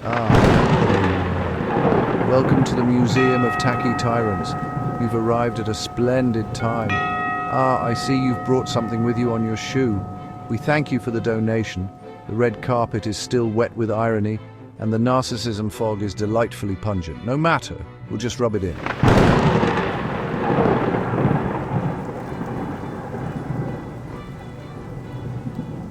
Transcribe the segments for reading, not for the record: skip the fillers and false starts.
Ah, welcome to the Museum of Tacky Tyrants. You've arrived at a splendid time. Ah, I see you've brought something with you on your shoe. We thank you for the donation. The red carpet is still wet with irony, and the narcissism fog is delightfully pungent. No matter, we'll just rub it in.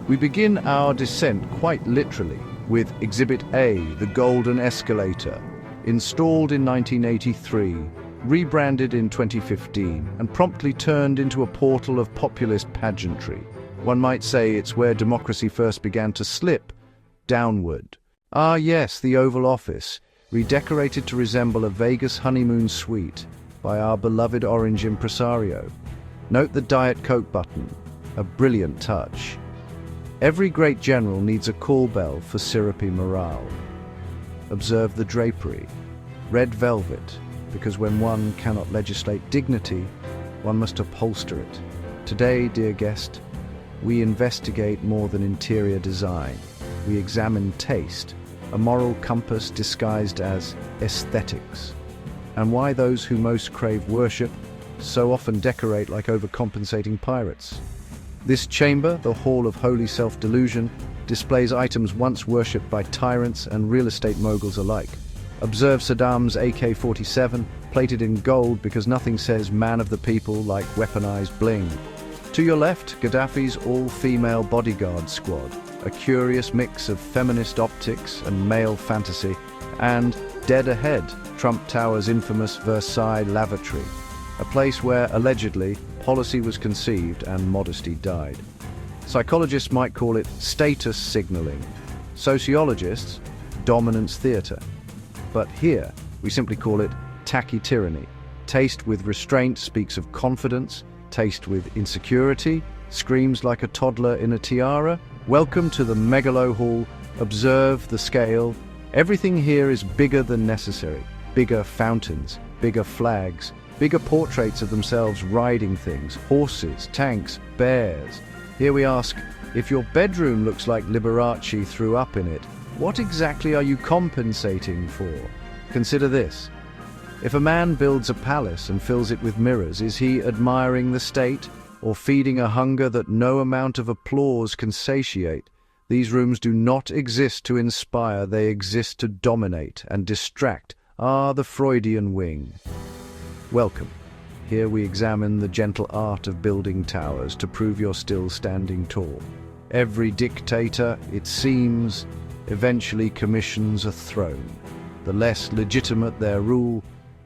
We begin our descent quite literally with Exhibit A, the golden escalator, installed in 1983, rebranded in 2015, and promptly turned into a portal of populist pageantry. One might say it's where democracy first began to slip downward. Ah yes, the Oval Office, redecorated to resemble a Vegas honeymoon suite by our beloved orange impresario. Note the Diet Coke button, a brilliant touch. Every great general needs a call bell for syrupy morale. Observe the drapery, red velvet, because when one cannot legislate dignity, one must upholster it. Today, dear guest, we investigate more than interior design. We examine taste, a moral compass disguised as aesthetics, and why those who most crave worship so often decorate like overcompensating pirates. This chamber, the Hall of Holy Self-Delusion, displays items once worshipped by tyrants and real estate moguls alike. Observe Saddam's AK-47, plated in gold because nothing says man of the people like weaponized bling. To your left, Gaddafi's all-female bodyguard squad, a curious mix of feminist optics and male fantasy, and dead ahead, Trump Tower's infamous Versailles lavatory, a place where, allegedly, policy was conceived and modesty died. Psychologists might call it status signaling. Sociologists, dominance theater. But here, we simply call it tacky tyranny. Taste with restraint speaks of confidence. Taste with insecurity screams like a toddler in a tiara. Welcome to the megalo hall. Observe the scale. Everything here is bigger than necessary. Bigger fountains, bigger flags, bigger portraits of themselves riding things, horses, tanks, bears. Here we ask, if your bedroom looks like Liberace threw up in it, what exactly are you compensating for? Consider this. If a man builds a palace and fills it with mirrors, is he admiring the state or feeding a hunger that no amount of applause can satiate? These rooms do not exist to inspire, they exist to dominate and distract. Ah, the Freudian wing. Welcome. Here we examine the gentle art of building towers to prove you're still standing tall. Every dictator, it seems, eventually commissions a throne. The less legitimate their rule,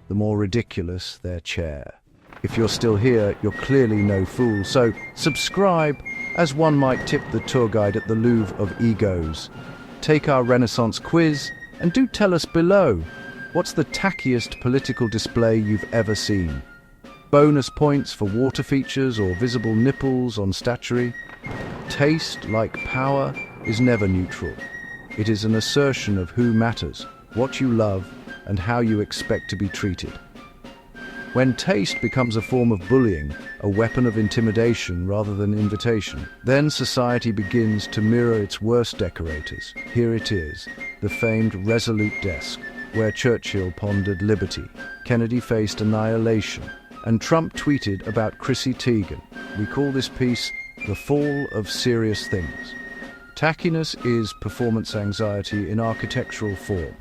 the more ridiculous their chair. If you're still here, you're clearly no fool, so subscribe, as one might tip the tour guide at the Louvre of Egos. Take our Renaissance quiz, and do tell us below, what's the tackiest political display you've ever seen? Bonus points for water features or visible nipples on statuary. Taste, like power, is never neutral. It is an assertion of who matters, what you love, and how you expect to be treated. When taste becomes a form of bullying, a weapon of intimidation rather than invitation, then society begins to mirror its worst decorators. Here it is, the famed resolute desk, where Churchill pondered liberty, Kennedy faced annihilation, and Trump tweeted about Chrissy Teigen. We call this piece the fall of serious things. Tackiness is performance anxiety in architectural form.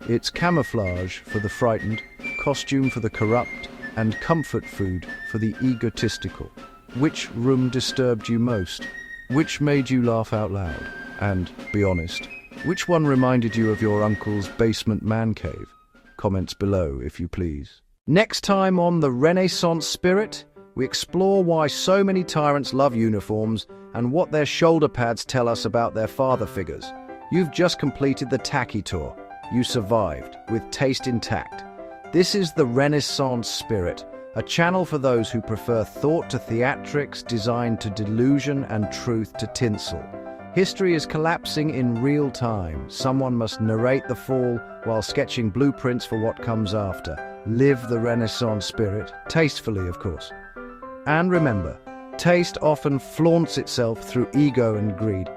It's camouflage for the frightened, costume for the corrupt, and comfort food for the egotistical. Which room disturbed you most? Which made you laugh out loud? And, be honest, which one reminded you of your uncle's basement man cave? Comments below, if you please. Next time on The Renaissance Spirit, we explore why so many tyrants love uniforms and what their shoulder pads tell us about their father figures. You've just completed the Tacky Tour. You survived, with taste intact. This is The Renaissance Spirit, a channel for those who prefer thought to theatrics, design to delusion, and truth to tinsel. History is collapsing in real time. Someone must narrate the fall while sketching blueprints for what comes after. Live the Renaissance spirit, tastefully, of course. And remember, taste often flaunts itself through ego and greed,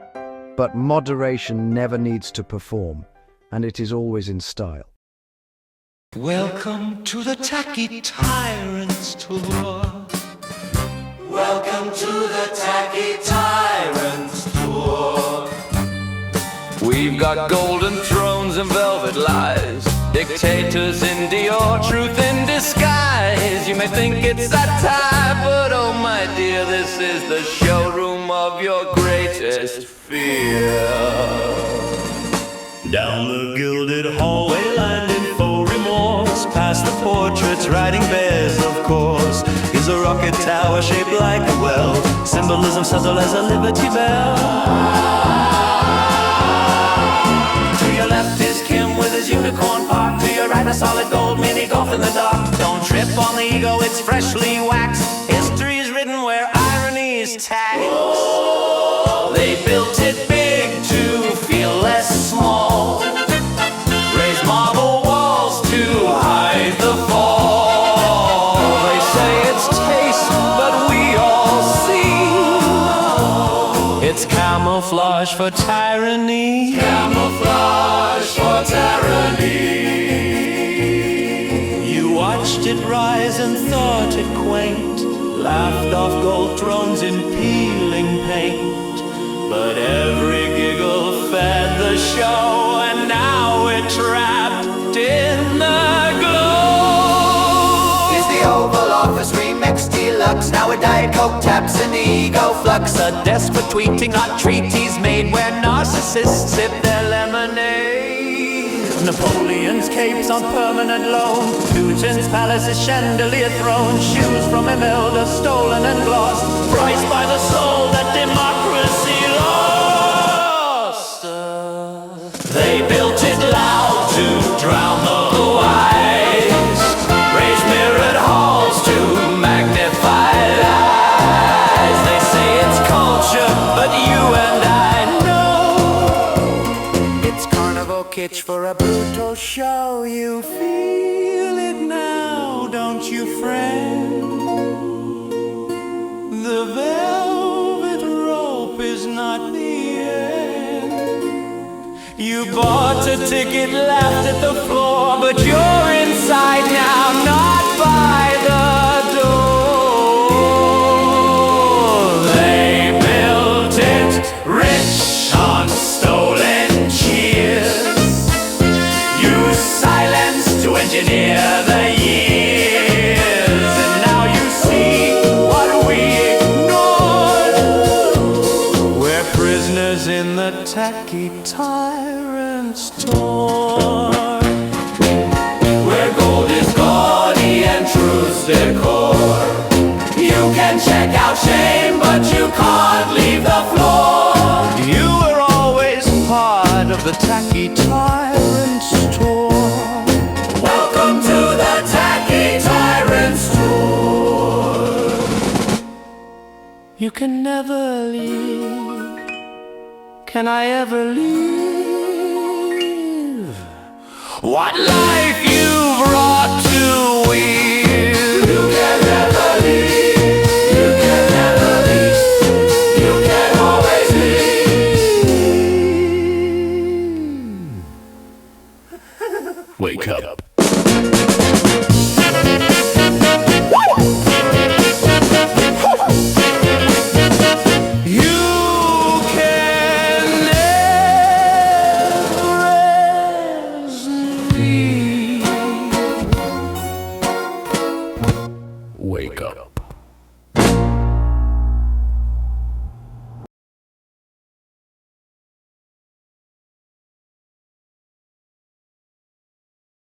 but moderation never needs to perform. and it is always in style. Welcome to the Tacky Tyrants Tour. Welcome to the Tacky Tyrants Tour. We've got golden thrones and velvet lies, dictators in Dior, truth in disguise. You may think it's satire, but oh my dear, this is the showroom of your greatest fear. Down the gilded hallway lined in faux remorse, past the portraits riding bears, of course, is a rocket tower shaped like a well, symbolism subtle as a Liberty Bell. To your left is Kim with his unicorn park, to your right a solid gold mini golf in the dark. Don't trip on the ego, it's freshly waxed, history is written where irony is taxed. They built it big to feel less small, raised marble walls to hide the fall. They say it's taste, but we all see it's camouflage for tyranny. Camouflage for tyranny. You watched it rise and thought it quaint, laughed off gold thrones in peeling paint. But every giggle fed the show, and now we're trapped in the glow. Is the Oval Office remix deluxe, now a Diet Coke taps an ego flux. A desk for tweeting, not treaties made where narcissists sip their lemonade. Napoleon's capes on permanent loan, Putin's palace is chandelier throne. Shoes from Imelda stolen and glossed, priced by the soul that democracy lost. They built it loud to drown the wise, raised mirrored halls to magnify lies. They say it's culture, but you and I know it's carnival kitsch for a brutal show. You feel it now, don't you, friend? The velvet rope is not the end. You bought a ticket, laughed at the floor, but you're inside now, not by the door. They built it rich on stolen cheers, use silence to engineer the years, and now you see what we ignored. We're prisoners in the Tacky Tyrants Tour, where gold is gaudy and truth's décor. You can check out shame, but you can't leave the floor. You were always part of the Tacky Tyrants Tour. Welcome to the Tacky Tyrants Tour. You can never leave. Can I ever leave? What life you brought to weave. You can never leave. You can never leave. You can always leave. Wake up. Wake up.